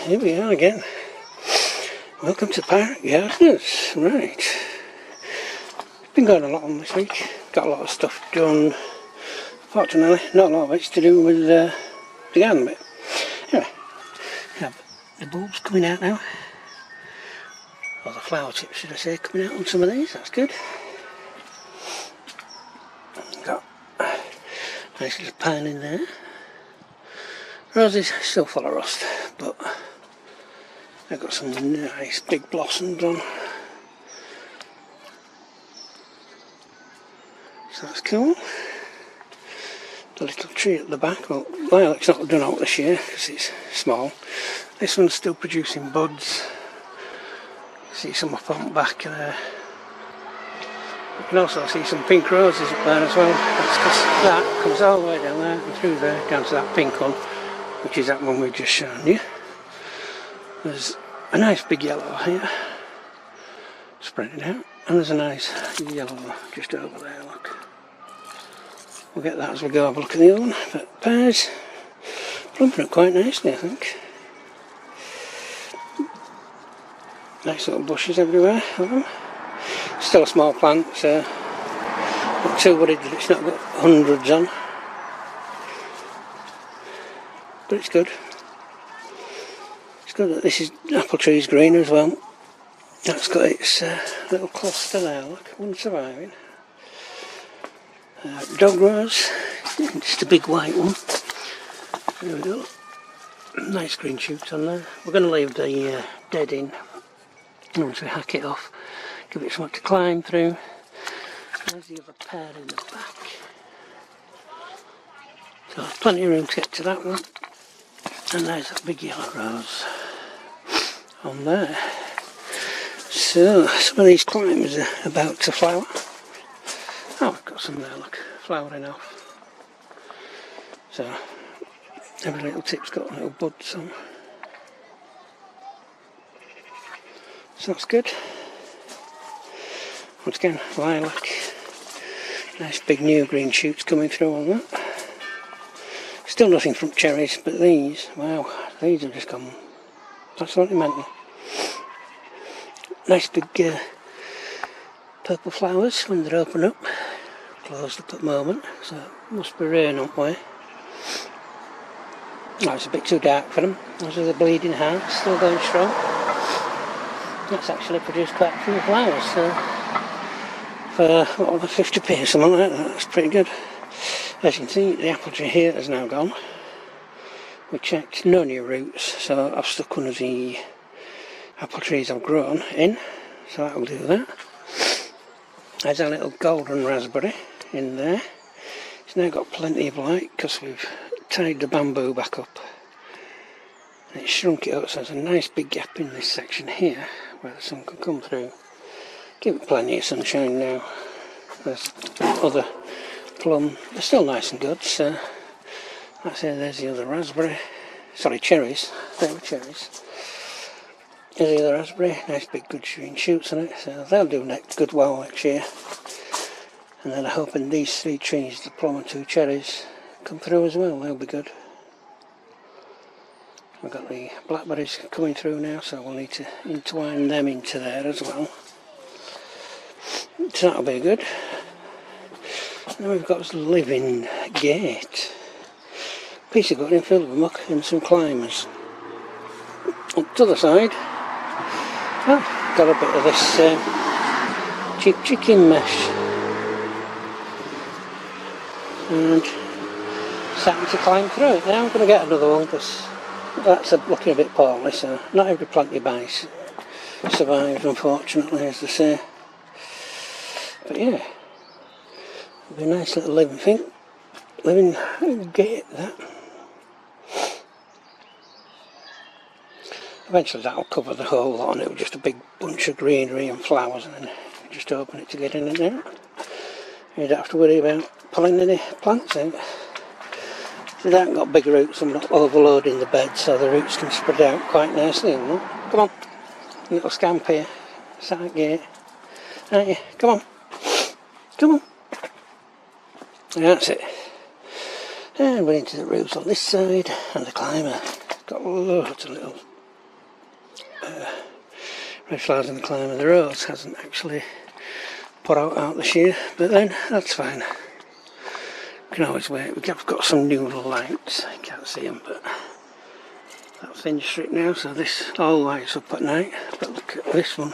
here we are again. Welcome to Pirate Gardeners. Right. Been going a lot on this week. Got a lot of stuff done. Fortunately, not a lot of it's to do with the garden bit. Anyway, we have the bulbs coming out now. Or the flower tips, should I say, coming out on some of these. That's good. Got a nice little pine in there. Roses still full of rust, but I've got some nice big blossoms on. So that's cool. The little tree at the back, well, it's not done out this year because it's small. This one's still producing buds. See some up on the back there. You can also see some pink roses up there as well. That's because that comes all the way down there and through there down to that pink one, which is that one we've just shown you. There's a nice big yellow here, spreading out, and there's a nice yellow just over there, look. We'll get that as we go have a look at the other one, but pears plumping up quite nicely, I think. Nice little bushes everywhere of them. Still a small plant, so not too worried that it's not got hundreds on. But it's good. It's good that this apple tree's green as well. That's got its little cluster there, look, one surviving. Dog rose, just a big white one. There we go. Nice green shoots on there. We're going to leave the dead in once we hack it off. Give it something to climb through. There's the other pear in the back. So plenty of room to get to that one. And there's that big yellow rose on there. So some of these climbers are about to flower. Oh, I've got some there, look, flowering off. So every little tip's got little buds on. So that's good. Once again, lilac. Nice big new green shoots coming through on that. Still nothing from cherries, but these, wow, these have just gone absolutely mental. Nice big purple flowers when they're open up. Closed up at the moment, so it must be rain on the way. Oh, it's a bit too dark for them. Those are the bleeding hearts, still going strong. That's actually produced quite a few flowers, so for what, 50p or something like that, that's pretty good. As you can see, the apple tree here has now gone. We checked no new roots, so I've stuck one of the apple trees I've grown in, so that'll do that. There's a little golden raspberry in there. It's now got plenty of light because we've tied the bamboo back up. And it's shrunk it up, so there's a nice big gap in this section here where the sun can come through. Give it plenty of sunshine now. There's other plum, they're still nice and good, so that's it. There's the other raspberry, sorry, cherries, they were cherries. There's the other raspberry, nice big good green shoots on it, so they'll do good well next year. And then I'm hoping these three trees, the plum and two cherries, come through as well, they'll be good. We've got the blackberries coming through now, so we'll need to entwine them into there as well. So that'll be good. Then we've got this living gate. Piece of gutting filled with muck and some climbers. On the other side, got a bit of this cheap chicken mesh. And starting to climb through it now. I'm going to get another one because that's looking a bit poorly, so not every plant you buy survives, unfortunately, as they say. But yeah. It'll be a nice little living gate, that. Eventually that'll cover the whole lot and it'll be just a big bunch of greenery and flowers, and then just open it to get in and out. You don't have to worry about pulling any plants out. They haven't got big roots, I'm not overloading the bed, so the roots can spread out quite nicely. Come on, little scamp here, side gate, aren't you? Come on, come on. That's it. And we're into the roots on this side, and the climber. Got loads of little red flowers in the climb, and the rose hasn't actually put out this year, but then that's fine. Can always wait. We've got some new lights, I can't see them, but that's finished it now, so this all lights up at night. But look at this one,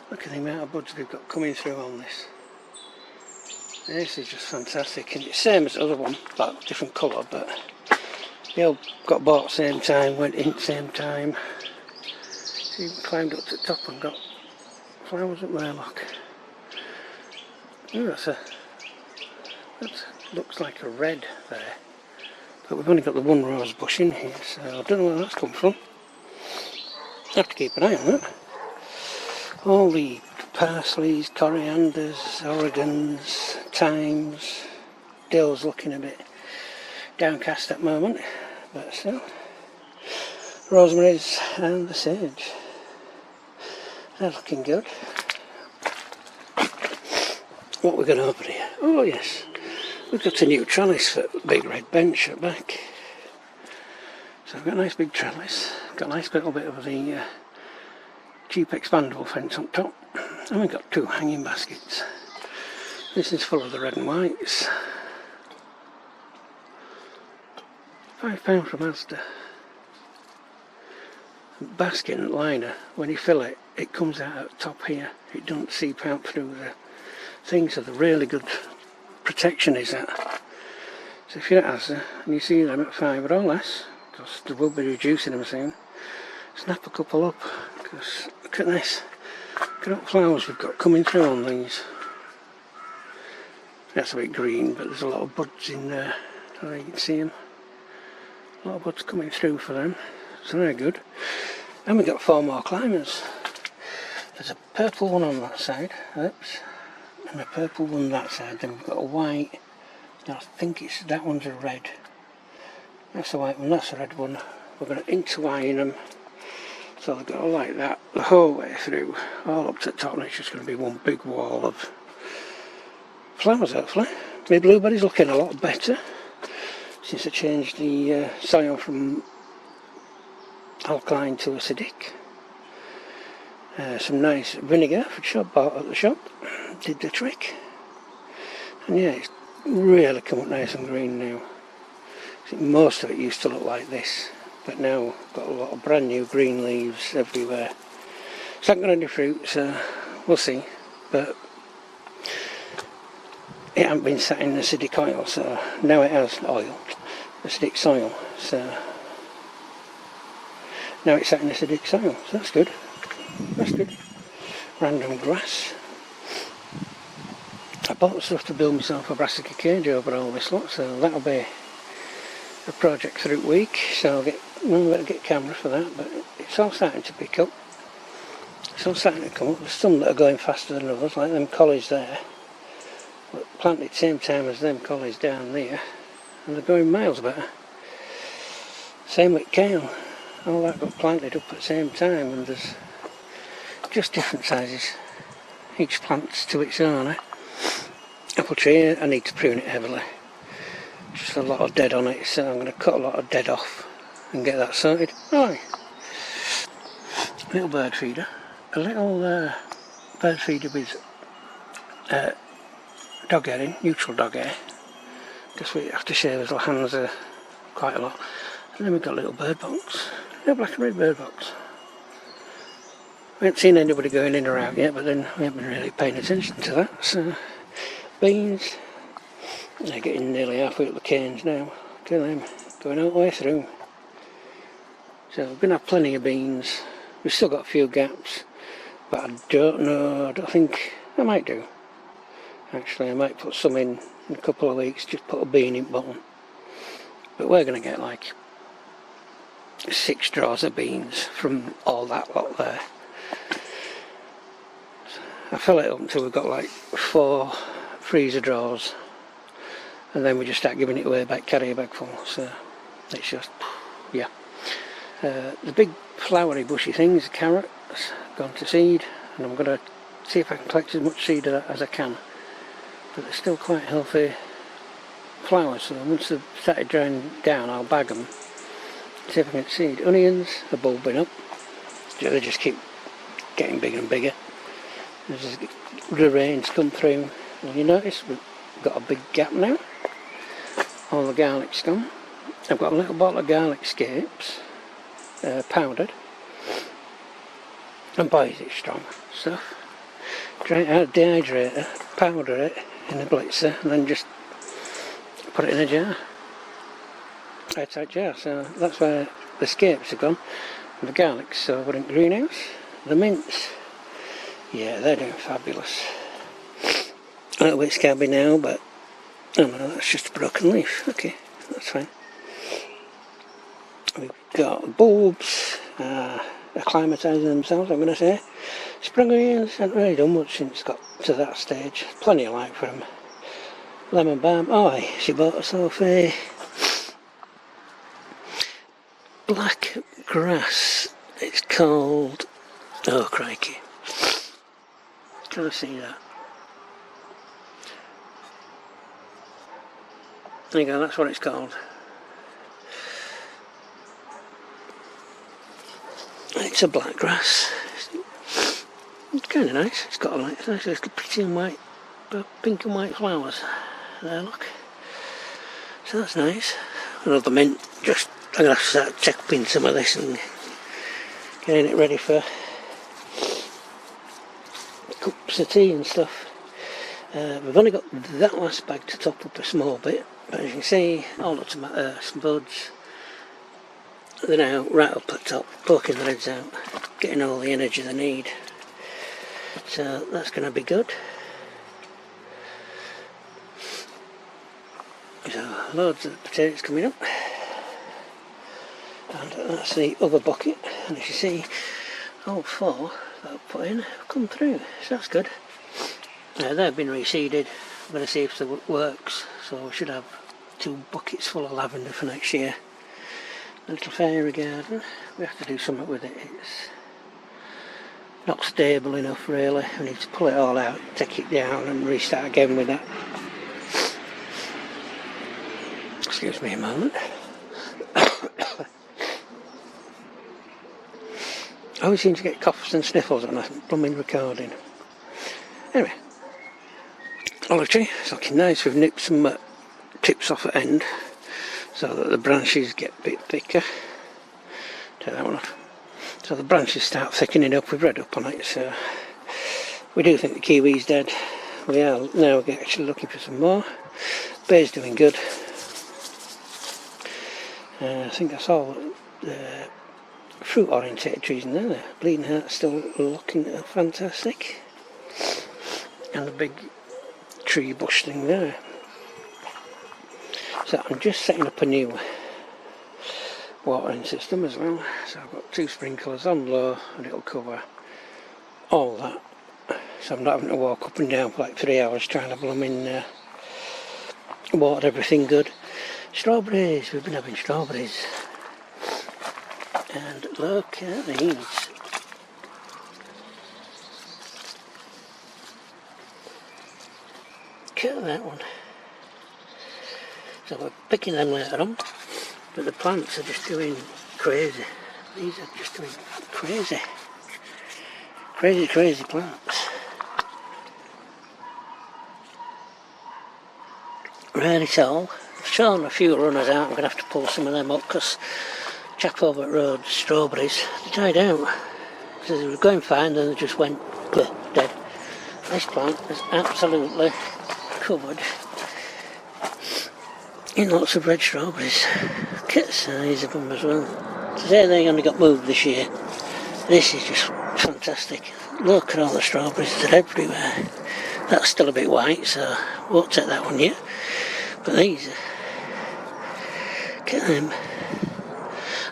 look at the amount of buds we've got coming through on this. This is just fantastic, and it's the same as the other one, but different colour, but they all got bought same time, went in same time. So even climbed up to the top and got flowers up there, look. Oh, that looks like a red there, but we've only got the one rose bush in here, so I don't know where that's come from. Have to keep an eye on that. All the parsleys, corianders, oregons, thymes, dill's looking a bit downcast at the moment, but still. Rosemary's and the sage, they're looking good. What we're going to open here? Oh yes, we've got a new trellis for the big red bench at back. So we've got a nice big trellis, got a nice little bit of the cheap expandable fence on top, and we've got two hanging baskets. This is full of the red and whites. £5 from Asda. Basket and liner, when you fill it, it comes out at the top here. It doesn't seep out through the thing, so the really good protection is that. So if you're at Asda and you see them at £5 or less, because they will be reducing them soon, snap a couple up, because look at this. Look at what flowers we've got coming through on these. That's a bit green, but there's a lot of buds in there. So you can see them. A lot of buds coming through for them. So they're good. And we've got 4 more climbers. There's a purple one on that side. Oops. And a purple one that side. Then we've got a white. I think it's that one's a red. That's the white one, that's the red one. We're going to intertwine them. So they've got like that the whole way through, all up to the top, and it's just going to be one big wall of flowers hopefully. My blueberry's looking a lot better since I changed the soil from alkaline to acidic. Some nice vinegar for shop bought at the shop did the trick, and yeah, it's really come up nice and green now. Most of it used to look like this, but now we've got a lot of brand new green leaves everywhere. It's not got any fruit, so we'll see, but it hasn't been sat in acidic oil, so now it has oil, acidic soil, so now it's sat in acidic soil, so that's good. That's good. Random grass. I bought stuff to build myself a brassica cage over all this lot, so that'll be a project through the week, so I'll get a camera for that, but it's all starting to pick up. It's all starting to come up. There's some that are going faster than others, like them collies there. But planted same time as them collies down there, and they're going miles better. Same with kale. All that got planted up at the same time, and there's just different sizes. Each plant's to its own. Apple tree, I need to prune it heavily. Just a lot of dead on it, so I'm going to cut a lot of dead off and get that sorted. Right. Little bird feeder. A little bird feeder with dog hair in, neutral dog hair. Just we have to shave his little hands quite a lot. And then we've got a little bird box. A black and red bird box. We haven't seen anybody going in or out yet, but then we haven't been really paying attention to that. So, beans. They're getting nearly halfway up the canes now. Look at them, going all the way through. So we're going to have plenty of beans. We've still got a few gaps, but I don't know, I don't think, I might do. Actually, I might put some in a couple of weeks, just put a bean in bottom. But we're going to get like 6 drawers of beans from all that lot there. I fill it up until we've got like 4 freezer drawers, and then we just start giving it away back, carry a bag full. So it's just, yeah. The big flowery bushy things, carrots, gone to seed, and I'm going to see if I can collect as much seed of that as I can. But they're still quite healthy flowers, so once they've started drying down I'll bag them, see if I can get seed. Onions are bulbing up, they just keep getting bigger and bigger. As the rains come through, and you notice we've got a big gap now. All the garlic's gone. I've got a little bottle of garlic scapes, powdered, and boy is it strong stuff. Dry it out, dehydrate it, powder it in a blitzer, and then just put it in a jar. Airtight jar, so that's where the scapes are gone. And the garlic's so over in greenhouse. The mints, yeah, they're doing fabulous. A little bit scabby now, but oh no, that's just a broken leaf. Okay, that's fine. We've got bulbs, acclimatising themselves, I'm going to say. Spring onions, haven't really done much since got to that stage. Plenty of light for them. Lemon balm, oh, she bought herself a black grass. It's called, oh crikey, can I see that? There you go, that's what it's called. It's a black grass. It's kind of nice. It's got like nice little pretty and white, pink and white flowers. There, look. So that's nice. Another mint. Just I'm gonna have to start chopping some of this and getting it ready for cups of tea and stuff. We've only got that last bag to top up a small bit, but as you can see, all the tomato spuds. They're now right up at the top, poking their heads out, getting all the energy they need. So that's going to be good. So loads of potatoes coming up. And that's the other bucket. And as you see, all four that I've put in have come through. So that's good. Now they've been reseeded. I'm going to see if it works. So we should have 2 buckets full of lavender for next year. A little fairy garden, we have to do something with it. It's not stable enough really. We need to pull it all out, take it down and restart again with that. Excuse me a moment. I always seem to get coughs and sniffles on a plumbing recording. Anyway, olive tree, it's looking nice. We've nipped some tips off at end, so that the branches get a bit thicker. Take that one off. So the branches start thickening up. We've read up on it, so we do think the kiwi's dead. We are now actually looking for some more. Bay's doing good. I think that's all the fruit orientated trees in there. The bleeding heart's still looking fantastic. And the big tree bush thing there. So I'm just setting up a new watering system as well. So I've got 2 sprinklers on low and it'll cover all that. So I'm not having to walk up and down for like 3 hours trying to blooming water everything good. Strawberries, we've been having strawberries. And look at these. Look at that one. So we're picking them later on, but the plants are just doing crazy. These are just doing crazy. Crazy plants. Really tall. I've shown a few runners out. I'm going to have to pull some of them up because chap over at road, strawberries, they died out. So they were going fine, then they just went dead. This plant is absolutely covered in lots of red strawberries. Look at the size of them as well. Today they only got moved this year. This is just fantastic. Look at all the strawberries, they're everywhere. That's still a bit white, so won't take that one yet. But these, look at them.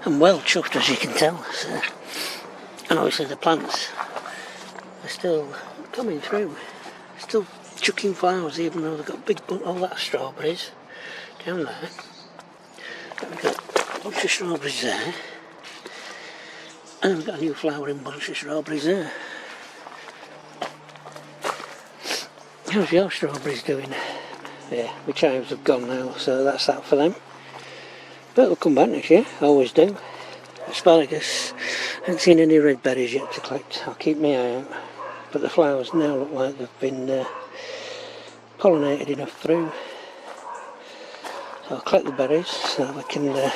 I'm well chuffed, as you can tell. So, and obviously the plants are still coming through. Still chucking flowers, even though they've got big all that strawberries down there. And we've got a bunch of strawberries there. And we've got a new flowering bunch of strawberries there. How's your strawberries doing? Yeah, my chives have gone now, so that's that for them. But they'll come back next year, always do. Asparagus, haven't seen any red berries yet to collect. I'll keep my eye out. But the flowers now look like they've been pollinated enough through. So I'll collect the berries so we can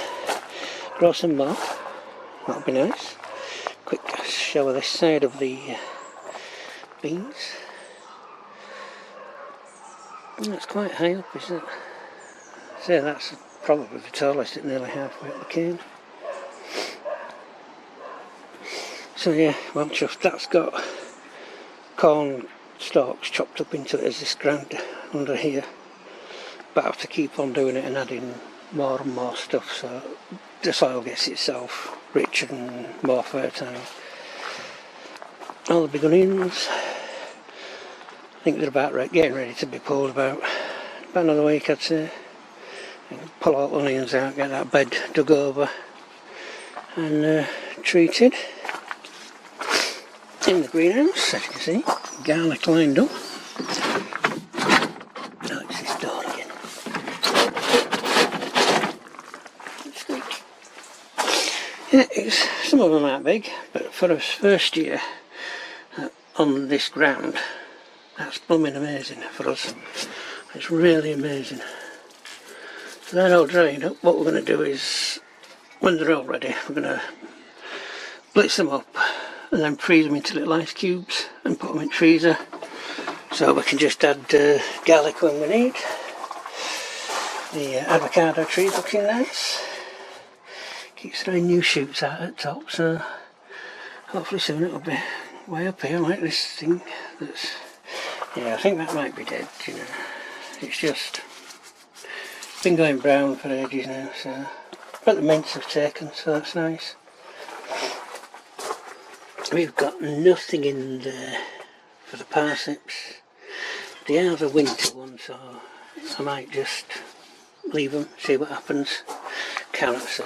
grow some more. That'll be nice. Quick show of this side of the beans. That's quite high up, isn't it? So that's probably the tallest, at nearly halfway up the cane. So yeah, well chuffed. That's got corn stalks chopped up into it as this ground under here. But I have to keep on doing it and adding more and more stuff so the soil gets itself richer and more fertile. All the big onions, I think they're about getting ready to be pulled about another week, I'd say. Pull all the onions out, get that bed dug over and treated. In the greenhouse, as you can see, garlic lined up. Oh, it's this door again. Yeah, some of them aren't big, but for a first year on this ground, that's blooming amazing for us. It's really amazing. So they're all dried up. What we're going to do is, when they're all ready, we're going to blitz them up and then freeze them into little ice cubes and put them in the freezer. So we can just add garlic when we need. The avocado tree's looking nice. Keeps throwing new shoots out at the top, so hopefully soon it'll be way up here like this thing. That's, yeah, I think that might be dead, you know. It's just been going brown for ages now, so. But the mints have taken, so that's nice. We've got nothing in there for the parsnips. They are the winter ones, so I might just leave them, see what happens. Carrots, so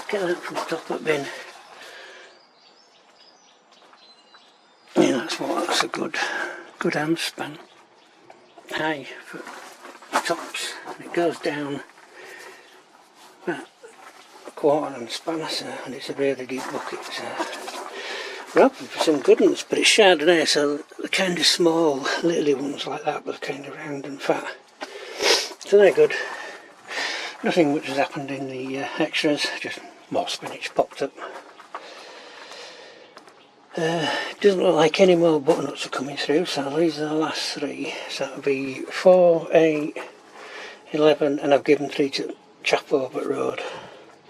get that from the top of the bin. Yeah, that's a good hand span. High for tops, and it goes down about a quarter and span, so, and it's a really deep bucket. So we're hoping for some good ones, but it's Chardonnay, so the kind of small, little ones like that, but kind of round and fat. So they're good. Nothing much has happened in the extras, just more spinach popped up. Doesn't look like any more butternuts are coming through, so these are the last three. So that'll be 4, 8, 11, and I've given 3 to Chapover Road.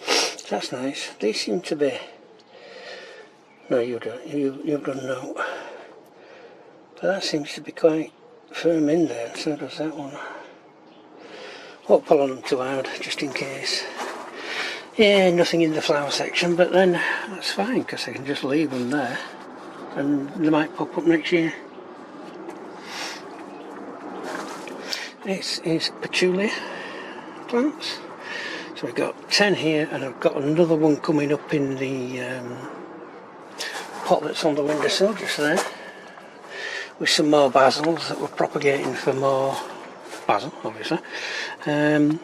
So that's nice. These seem to be... No, you don't. You've done no. But that seems to be quite firm in there, and so does that one. Won't pull on them too hard, just in case. Yeah, nothing in the flower section, but then that's fine, because I can just leave them there. And they might pop up next year. This is patchouli plants. So we've got 10 here, and I've got another one coming up in the pot that's on the windowsill just there, with some more basils that we're propagating for more basil, obviously. And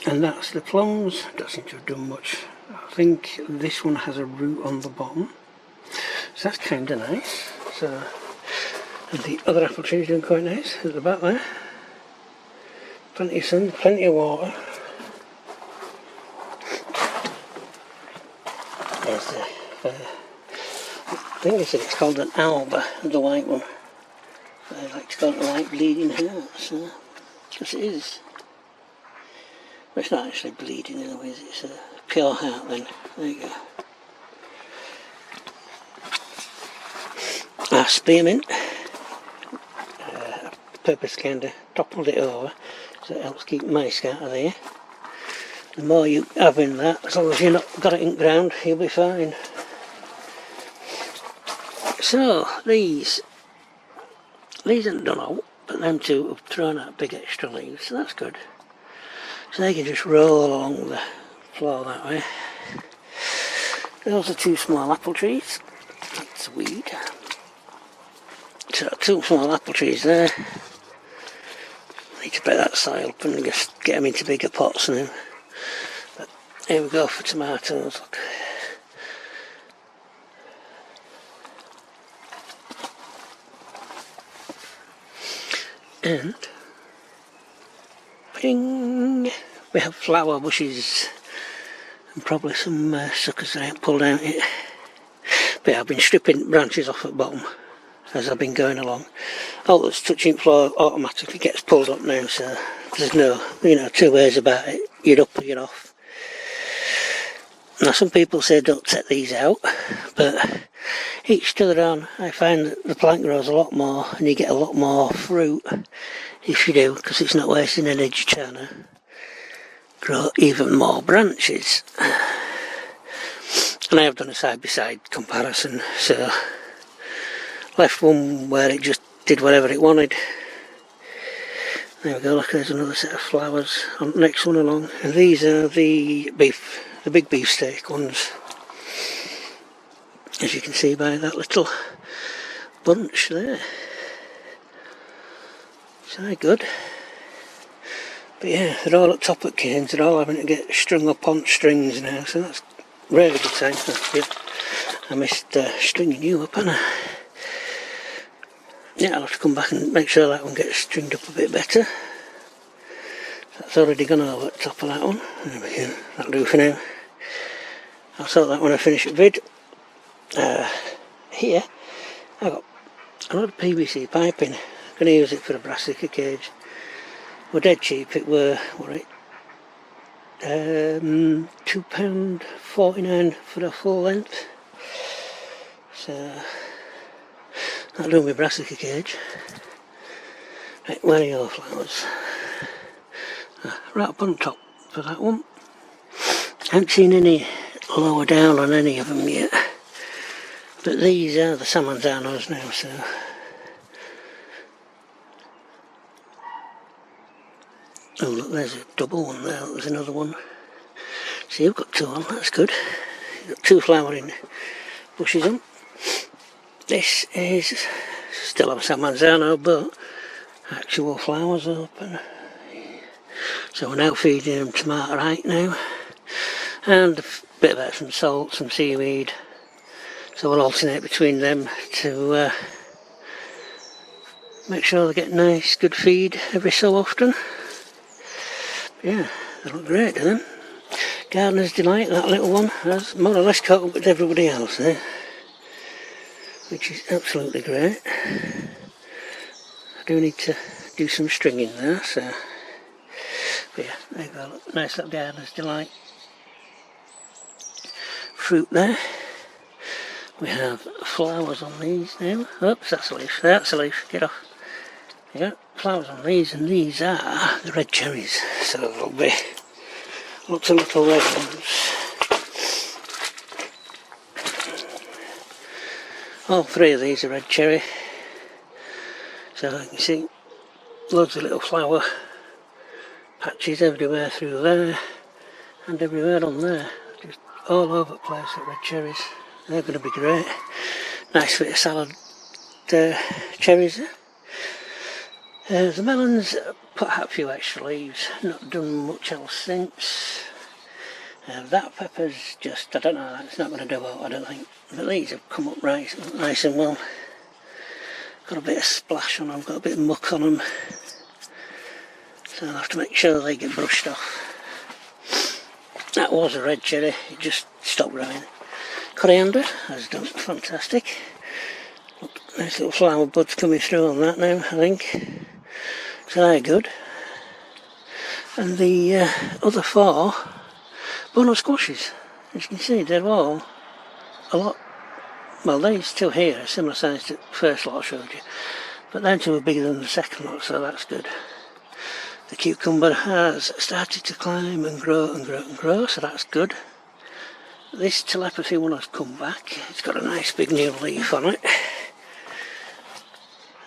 that's the plums. Don't seem to have done much. I think this one has a root on the bottom. So that's kind of nice. So, and the other apple tree is doing quite nice at the back there. Plenty of sun, plenty of water. There's the, I think it's called an alba, the white one. I like to call it a white bleeding heart, so, because it is. But it's not actually bleeding in a way, it's a pure heart then. There you go. Spearmint. Purpose kind of toppled it over so it helps keep mice out of there. The more you have in that, as long as you've not got it in the ground, you'll be fine. So these aren't done out, but them two have thrown out big extra leaves, so that's good. So they can just roll along the floor that way. Those are 2 small apple trees. That's a weed. So 2 small apple trees there. Need to break that soil up and just get them into bigger pots now. But here we go for tomatoes. Look. And ping, we have flower bushes and probably some suckers that I haven't pulled out yet. But yeah, I've been stripping branches off at the bottom as I've been going along. All that's touching floor automatically gets pulled up now, so there's no, two ways about it. You're up or you're off. Now some people say don't take these out, but each to their own. I find that the plant grows a lot more and you get a lot more fruit if you do, because it's not wasting energy trying to grow even more branches. And I have done a side-by-side comparison, so left one where it just did whatever it wanted. There we go, look, there's another set of flowers on the next one along, and these are the big beefsteak ones, as you can see by that little bunch there. So they're good. But yeah, they're all at top at canes, they're all having to get strung up on strings now, so that's a really good sign. Yeah, I missed stringing you up, haven't I? Yeah, I'll have to come back and make sure that one gets stringed up a bit better. That's already gone over the top of that one. There we go, that'll do for now. I'll sort that when I finish the vid. Here, I've got a lot of PVC piping. I'm going to use it for a brassica cage. We're dead cheap, it were, £2.49 for a full length. So that'll do my brassica cage. Right, where are your flowers? Right up on top for that one. I haven't seen any lower down on any of them yet. But these are the Samanzanos now, so. Oh look, there's a double one there, there's another one. See, you've got two on, that's good. You've got two flowering bushes on. This is still a Samanzano, but actual flowers open. So we're now feeding them tomato right now. And a bit of Epsom salt, some seaweed. So we'll alternate between them to make sure they get nice, good feed every so often. But yeah, they look great, don't they? Gardener's Delight, that little one, has more or less caught up with everybody else there, which is absolutely great. I do need to do some stringing there, so. But yeah, there you go, look, nice little Gardener's Delight. Fruit there. We have flowers on these now. Oops, that's a leaf. That's a leaf. Get off. Yeah, flowers on these, and these are the red cherries. So there'll be lots of little red ones. All three of these are red cherry. So you can see loads of little flower patches everywhere through there and everywhere on there. Just all over the place at red cherries. They're going to be great. Nice bit of salad cherries there. The melons put out a few extra leaves, not done much else since. That pepper's just, I don't know, it's not going to do well, I don't think. But these have come up right, nice and well. Got a bit of splash on them, got a bit of muck on them. So I'll have to make sure they get brushed off. That was a red cherry, it just stopped growing. Coriander has done fantastic. Look, nice little flower buds coming through on that now, I think. So they're good. And the other four Bono squashes, as you can see, they're all a lot. Well, these two here are similar size to the first lot I showed you, but them two are bigger than the second lot, so that's good. The cucumber has started to climb and grow and grow and grow, so that's good. This telepathy one has come back. It's got a nice big new leaf on it.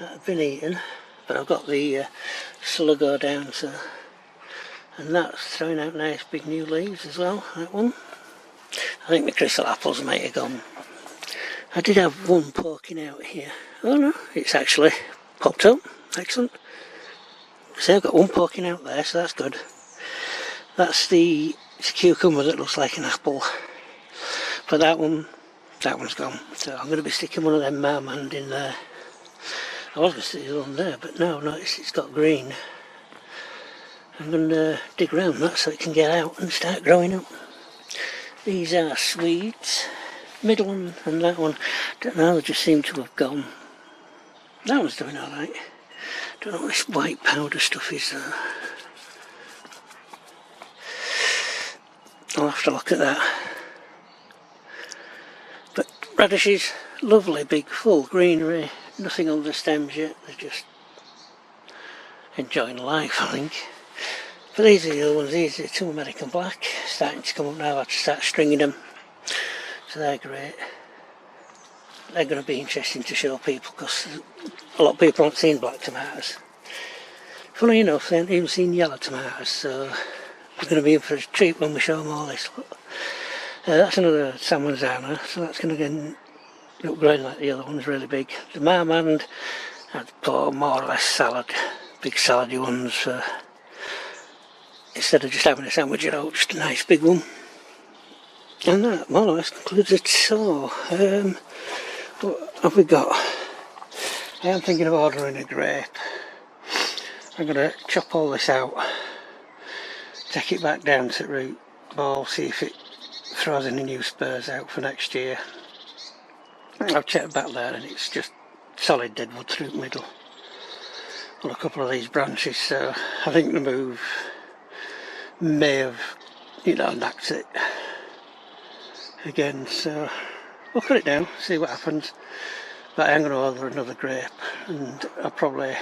I've been eaten, but I've got the Sluggo down, so, and that's throwing out nice big new leaves as well, that one. I think the crystal apples might have gone. I did have one poking out here. Oh no, it's actually popped up. Excellent. So I've got one poking out there, so that's good. That's the cucumber that looks like an apple. But that one's gone. So I'm going to be sticking one of them Marmand in there. I was going to stick the one there, but no, it's got green. I'm going to dig around that so it can get out and start growing up. These are Swedes. Middle one and that one, don't know, they just seem to have gone. That one's doing alright. Don't know what this white powder stuff is though. I'll have to look at that. But radishes, lovely big full greenery, nothing on the stems yet, they're just enjoying life I think. But these are the other ones, these are 2 American Black, starting to come up now. I have to start stringing them, so they're great. They're going to be interesting to show people because a lot of people haven't seen black tomatoes. Funny enough, they haven't even seen yellow tomatoes, so they're going to be in for a treat when we show them all this. That's another San Marzano, so that's going to look growing like the other one's really big. The Marmande, I'd put more or less salad, big salady ones. Instead of just having a sandwich, just a nice big one. And that more or less concludes it. So, what have we got? I am thinking of ordering a grape. I'm going to chop all this out, take it back down to root ball, see if it throws any new spurs out for next year. I've checked back there and it's just solid deadwood through the middle on a couple of these branches, so I think the move may have, knocked it again, so we'll cut it down, see what happens. But I am going to order another grape and I'll probably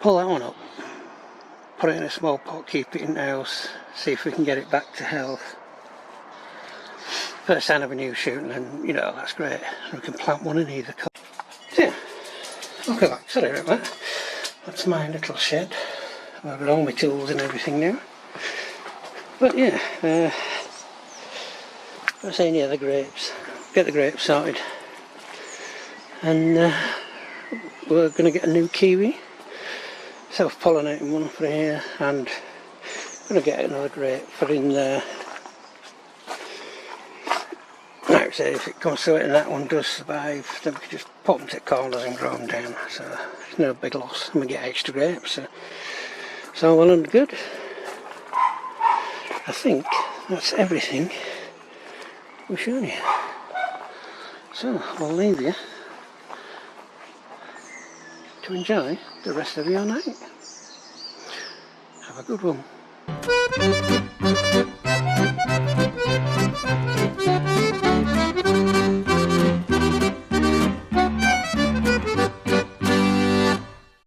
pull that one up, put it in a small pot, keep it in the house, see if we can get it back to health. First sign of a new shoot, and then, that's great. We can plant one in either colour. So yeah, look at that, sorry about that. That's my little shed. I've got all my tools and everything now. But yeah, I was saying, the grapes. Get the grapes sorted. And we're going to get a new kiwi. Self-pollinating one for here. And I'm going to get another grape for in there. Like I say, if it comes to it and that one does survive, then we can just pop them to corners and grow them down. So it's no big loss. And we get extra grapes. So it's all well and good. I think that's everything we've shown you. So I'll leave you to enjoy the rest of your night. Have a good one.